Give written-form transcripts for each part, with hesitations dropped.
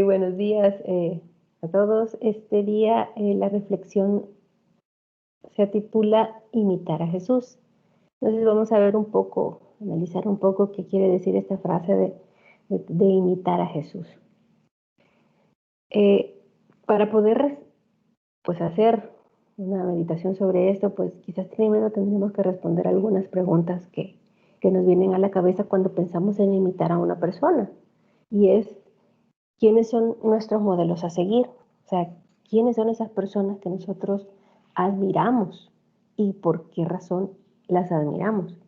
Buenos días a todos. Este día la reflexión se titula Imitar a Jesús. Entonces vamos a ver un poco, analizar un poco qué quiere decir esta frase de imitar a Jesús. Para poder pues hacer una meditación sobre esto, pues quizás primero tendremos que responder algunas preguntas que nos vienen a la cabeza cuando pensamos en imitar a una persona. Y es, ¿quiénes son nuestros modelos a seguir? O sea, ¿quiénes son esas personas que nosotros admiramos y por qué razón las admiramos?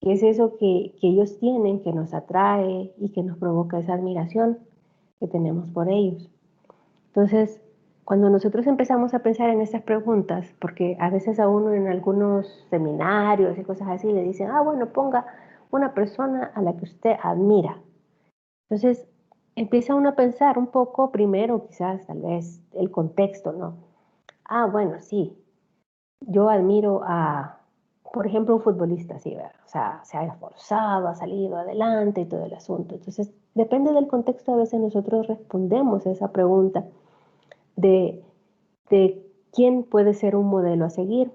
¿Qué es eso que ellos tienen que nos atrae y que nos provoca esa admiración que tenemos por ellos? Entonces, cuando nosotros empezamos a pensar en estas preguntas, porque a veces a uno en algunos seminarios y cosas así le dicen, bueno, ponga una persona a la que usted admira. Entonces, empieza uno a pensar un poco primero, quizás, tal vez, el contexto, ¿no? Bueno, sí, yo admiro por ejemplo, un futbolista, sí, ¿verdad? O sea, se ha esforzado, ha salido adelante y todo el asunto. Entonces, depende del contexto, a veces nosotros respondemos a esa pregunta de, de quién puede ser un modelo a seguir,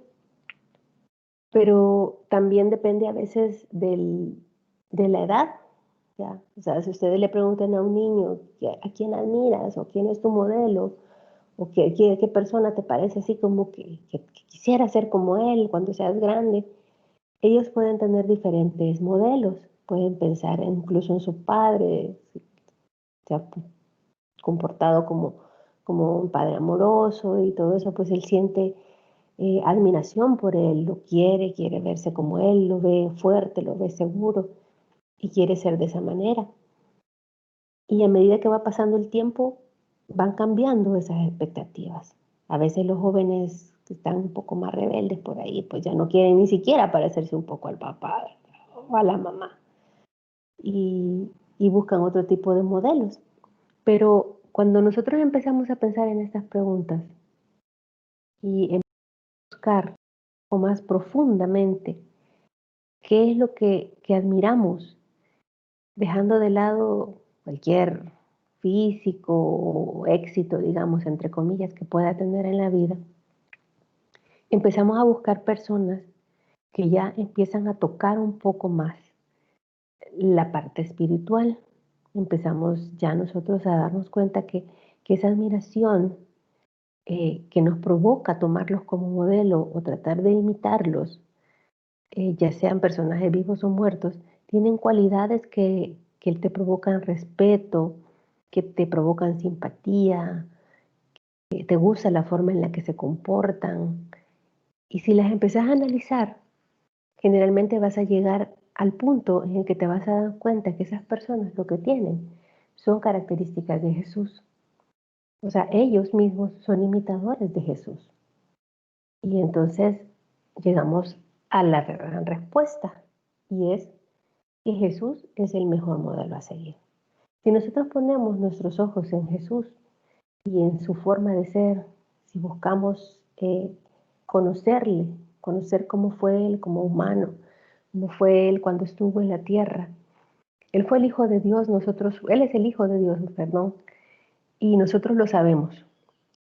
pero también depende a veces de la edad. ¿Ya? O sea, si ustedes le preguntan a un niño a quién admiras o quién es tu modelo o qué persona te parece así como que quisiera ser como él cuando seas grande, ellos pueden tener diferentes modelos. Pueden pensar incluso en su padre, si se ha comportado como un padre amoroso y todo eso, pues él siente admiración por él, lo quiere verse como él, lo ve fuerte, lo ve seguro y quiere ser de esa manera. Y a medida que va pasando el tiempo, van cambiando esas expectativas. A veces los jóvenes que están un poco más rebeldes por ahí, pues ya no quieren ni siquiera parecerse un poco al papá o a la mamá y, y buscan otro tipo de modelos. Pero cuando nosotros empezamos a pensar en estas preguntas y en buscar o más profundamente qué es lo que admiramos, dejando de lado cualquier físico o éxito, digamos, entre comillas, que pueda tener en la vida, empezamos a buscar personas que ya empiezan a tocar un poco más la parte espiritual. Empezamos ya nosotros a darnos cuenta que esa admiración que nos provoca tomarlos como modelo o tratar de imitarlos, ya sean personajes vivos o muertos, tienen cualidades que te provocan respeto, que te provocan simpatía, que te gusta la forma en la que se comportan. Y si las empezás a analizar, generalmente vas a llegar al punto en el que te vas a dar cuenta que esas personas lo que tienen son características de Jesús. O sea, ellos mismos son imitadores de Jesús. Y entonces llegamos a la gran respuesta y es que Jesús es el mejor modelo a seguir. Si nosotros ponemos nuestros ojos en Jesús y en su forma de ser, si buscamos conocerle, conocer cómo fue Él como humano, cómo fue Él cuando estuvo en la tierra. Él fue el Hijo de Dios, Él es el Hijo de Dios, perdón, y nosotros lo sabemos.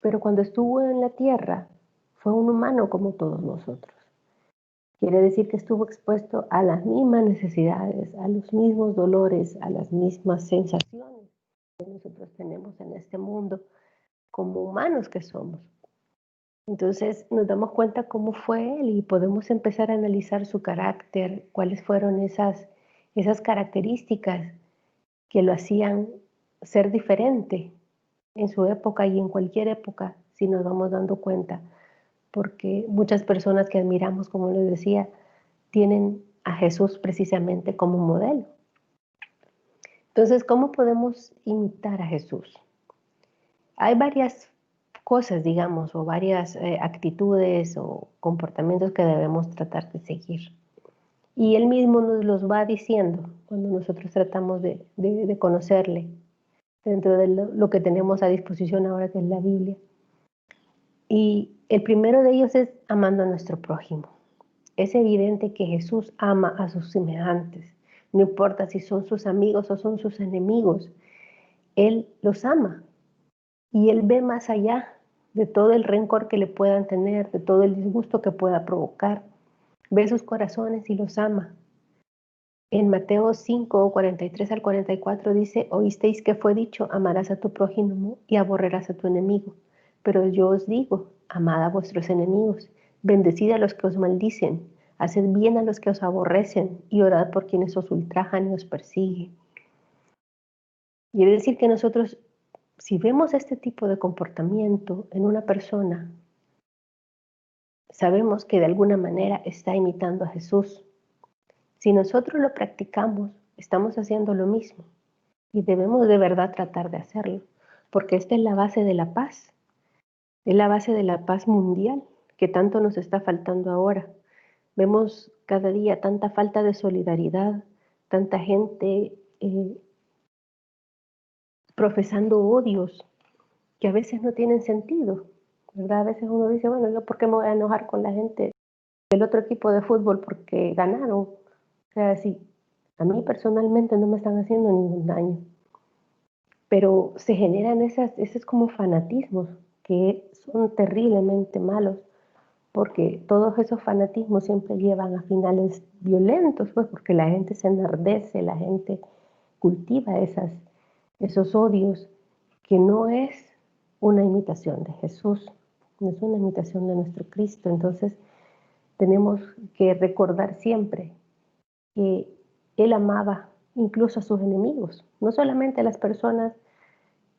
Pero cuando estuvo en la tierra, fue un humano como todos nosotros. Quiere decir que estuvo expuesto a las mismas necesidades, a los mismos dolores, a las mismas sensaciones que nosotros tenemos en este mundo como humanos que somos. Entonces nos damos cuenta cómo fue él y podemos empezar a analizar su carácter, cuáles fueron esas características que lo hacían ser diferente en su época y en cualquier época, si nos vamos dando cuenta, porque muchas personas que admiramos, como les decía, tienen a Jesús precisamente como modelo. Entonces, ¿cómo podemos imitar a Jesús? Hay varias cosas, digamos, o varias actitudes o comportamientos que debemos tratar de seguir. Y Él mismo nos los va diciendo cuando nosotros tratamos de conocerle dentro de lo que tenemos a disposición ahora, que es la Biblia. Y el primero de ellos es amando a nuestro prójimo. Es evidente que Jesús ama a sus semejantes. No importa si son sus amigos o son sus enemigos. Él los ama Y Él ve más allá de todo el rencor que le puedan tener, de todo el disgusto que pueda provocar. Ve sus corazones y los ama. En Mateo 5, 43 al 44 dice, oísteis que fue dicho, amarás a tu prójimo y aborrerás a tu enemigo. Pero yo os digo, amad a vuestros enemigos, bendecid a los que os maldicen, haced bien a los que os aborrecen y orad por quienes os ultrajan y os persiguen. Quiere decir que nosotros, si vemos este tipo de comportamiento en una persona, sabemos que de alguna manera está imitando a Jesús. Si nosotros lo practicamos, estamos haciendo lo mismo y debemos de verdad tratar de hacerlo, porque esta es la base de la paz, es la base de la paz mundial que tanto nos está faltando ahora. Vemos cada día tanta falta de solidaridad, tanta gente profesando odios que a veces no tienen sentido, ¿verdad? A veces uno dice, bueno, ¿yo por qué me voy a enojar con la gente del otro equipo de fútbol porque ganaron? O sea, sí, a mí personalmente no me están haciendo ningún daño, pero se generan esos como fanatismos que son terriblemente malos, porque todos esos fanatismos siempre llevan a finales violentos, pues porque la gente se enardece, la gente cultiva esos odios, que no es una imitación de Jesús, no es una imitación de nuestro Cristo. Entonces tenemos que recordar siempre que Él amaba incluso a sus enemigos, no solamente a las personas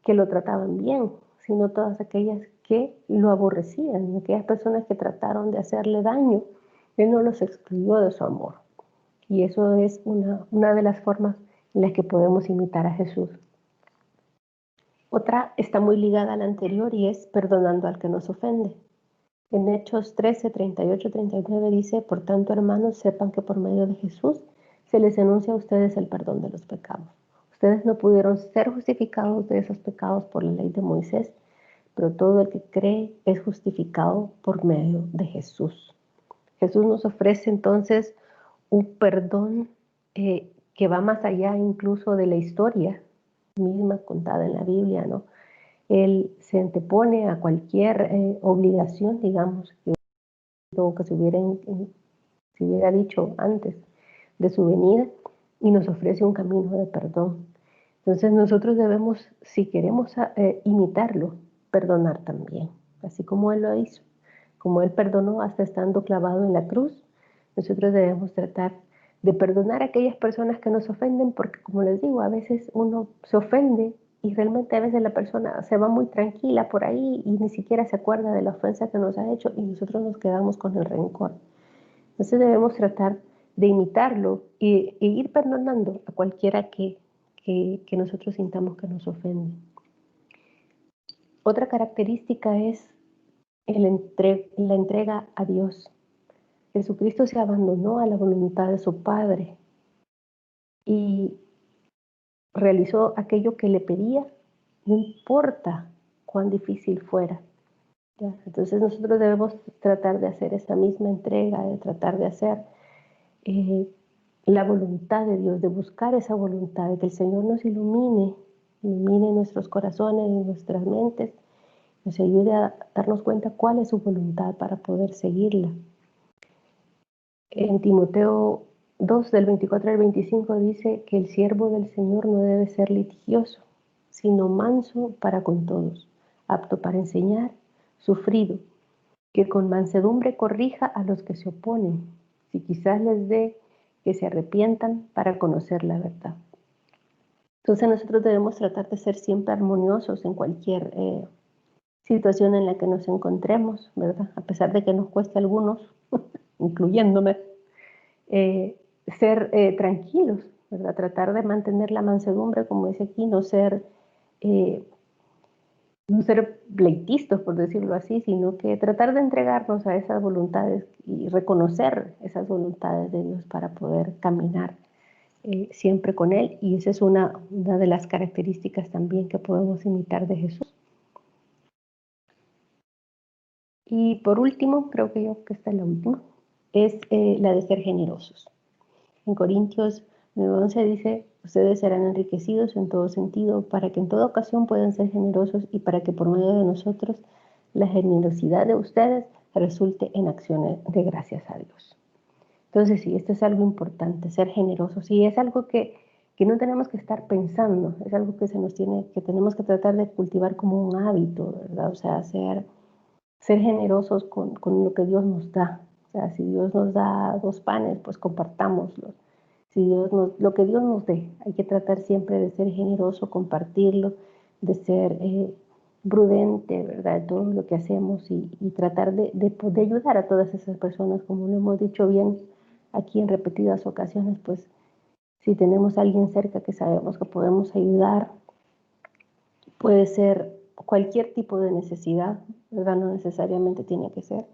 que lo trataban bien, sino todas aquellas que lo aborrecían, aquellas personas que trataron de hacerle daño. Él no los excluyó de su amor. Y eso es una de las formas en las que podemos imitar a Jesús. Otra está muy ligada a la anterior y es perdonando al que nos ofende. En Hechos 13, 38, 39 dice, por tanto, hermanos, sepan que por medio de Jesús se les anuncia a ustedes el perdón de los pecados. Ustedes no pudieron ser justificados de esos pecados por la ley de Moisés, pero todo el que cree es justificado por medio de Jesús. Jesús nos ofrece entonces un perdón que va más allá incluso de la historia misma contada en la Biblia, ¿no? Él se antepone a cualquier obligación, digamos, que se hubiera dicho antes de su venida y nos ofrece un camino de perdón. Entonces nosotros debemos, si queremos imitarlo, perdonar también, así como Él lo hizo. Como Él perdonó hasta estando clavado en la cruz, nosotros debemos tratar de perdonar a aquellas personas que nos ofenden, porque como les digo, a veces uno se ofende y realmente a veces la persona se va muy tranquila por ahí y ni siquiera se acuerda de la ofensa que nos ha hecho y nosotros nos quedamos con el rencor. Entonces debemos tratar de imitarlo e ir perdonando a cualquiera que nosotros sintamos que nos ofende. Otra característica es la entrega a Dios. Jesucristo se abandonó a la voluntad de su Padre y realizó aquello que le pedía, no importa cuán difícil fuera. ¿Ya? Entonces nosotros debemos tratar de hacer esa misma entrega, de tratar de hacer la voluntad de Dios, de buscar esa voluntad, de que el Señor nos ilumine nuestros corazones y nuestras mentes, nos ayude a darnos cuenta cuál es su voluntad para poder seguirla. En Timoteo 2, del 24 al 25 dice que el siervo del Señor no debe ser litigioso, sino manso para con todos, apto para enseñar, sufrido, que con mansedumbre corrija a los que se oponen, si quizás les dé que se arrepientan para conocer la verdad. Entonces nosotros debemos tratar de ser siempre armoniosos en cualquier situación en la que nos encontremos, ¿verdad? A pesar de que nos cueste a algunos, incluyéndome, ser tranquilos, ¿verdad? Tratar de mantener la mansedumbre, como dice aquí, no ser pleitistas, por decirlo así, sino que tratar de entregarnos a esas voluntades y reconocer esas voluntades de Dios para poder caminar siempre con Él. Y esa es una de las características también que podemos imitar de Jesús. Y por último, creo que esta es la última, es la de ser generosos. En Corintios En el 11 dice, ustedes serán enriquecidos en todo sentido, para que en toda ocasión puedan ser generosos y para que por medio de nosotros la generosidad de ustedes resulte en acciones de gracias a Dios. Entonces sí, esto es algo importante, ser generosos. Y es algo que no tenemos que estar pensando, es algo que que tenemos que tratar de cultivar como un hábito, ¿verdad? O sea, ser generosos con lo que Dios nos da. O sea, si Dios nos da 2 panes, pues compartámoslos. Si lo que Dios nos dé, hay que tratar siempre de ser generoso, compartirlo, de ser prudente, ¿verdad? De todo lo que hacemos y tratar de ayudar a todas esas personas, como lo hemos dicho bien aquí en repetidas ocasiones, pues si tenemos a alguien cerca que sabemos que podemos ayudar, puede ser cualquier tipo de necesidad, ¿verdad? No necesariamente tiene que ser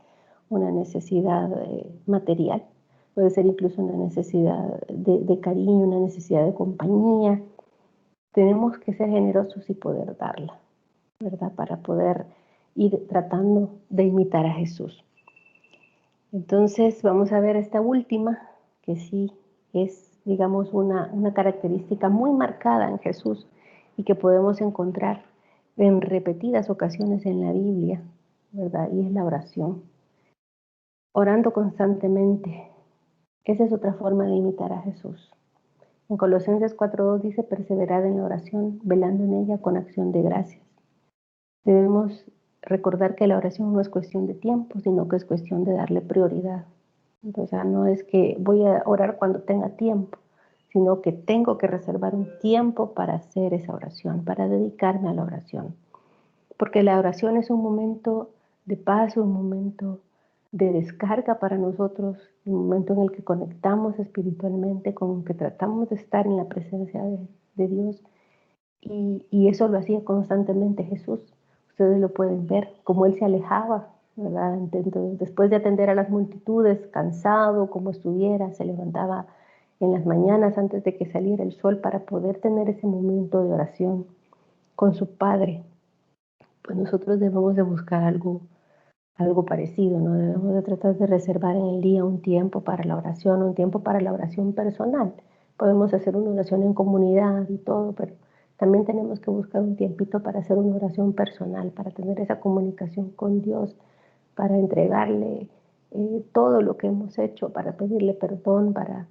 una necesidad material, puede ser incluso una necesidad de cariño, una necesidad de compañía. Tenemos que ser generosos y poder darla, ¿verdad? Para poder ir tratando de imitar a Jesús. Entonces vamos a ver esta última, que sí es, digamos, una característica muy marcada en Jesús y que podemos encontrar en repetidas ocasiones en la Biblia, ¿verdad? Y es la oración. Orando constantemente. Esa es otra forma de imitar a Jesús. En Colosenses 4:2 dice, perseverad en la oración, velando en ella con acción de gracias. Debemos recordar que la oración no es cuestión de tiempo, sino que es cuestión de darle prioridad. O sea, no es que voy a orar cuando tenga tiempo, sino que tengo que reservar un tiempo para hacer esa oración, para dedicarme a la oración. Porque la oración es un momento de paz, un momento de descarga para nosotros, un momento en el que conectamos espiritualmente, con que tratamos de estar en la presencia de Dios. Y eso lo hacía constantemente Jesús. Ustedes lo pueden ver, como Él se alejaba, ¿verdad? Entonces, después de atender a las multitudes, cansado como estuviera, se levantaba en las mañanas antes de que saliera el sol para poder tener ese momento de oración con su Padre. Pues nosotros debemos de buscar algo parecido, ¿no? Debemos de tratar de reservar en el día un tiempo para la oración, un tiempo para la oración personal. Podemos hacer una oración en comunidad y todo, pero también tenemos que buscar un tiempito para hacer una oración personal, para tener esa comunicación con Dios, para entregarle todo lo que hemos hecho, para pedirle perdón, para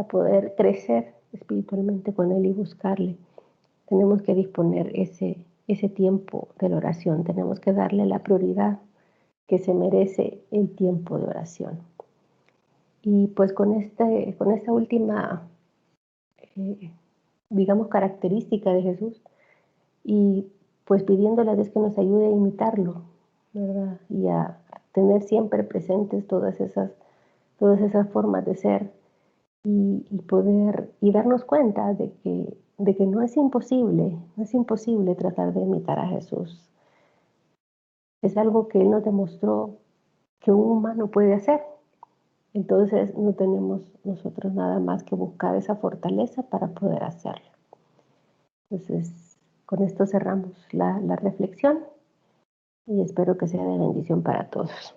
poder crecer espiritualmente con Él y buscarle. Tenemos que disponer ese tiempo de la oración, tenemos que darle la prioridad que se merece el tiempo de oración. Y pues con esta última, eh, digamos, característica de Jesús, y pues pidiéndole a Dios que nos ayude a imitarlo, ¿verdad? Y a tener siempre presentes todas esas formas de ser y poder, y darnos cuenta de que no es imposible tratar de imitar a Jesús. Es algo que Él nos demostró que un humano puede hacer. Entonces no tenemos nosotros nada más que buscar esa fortaleza para poder hacerlo. Entonces, con esto cerramos la reflexión y espero que sea de bendición para todos.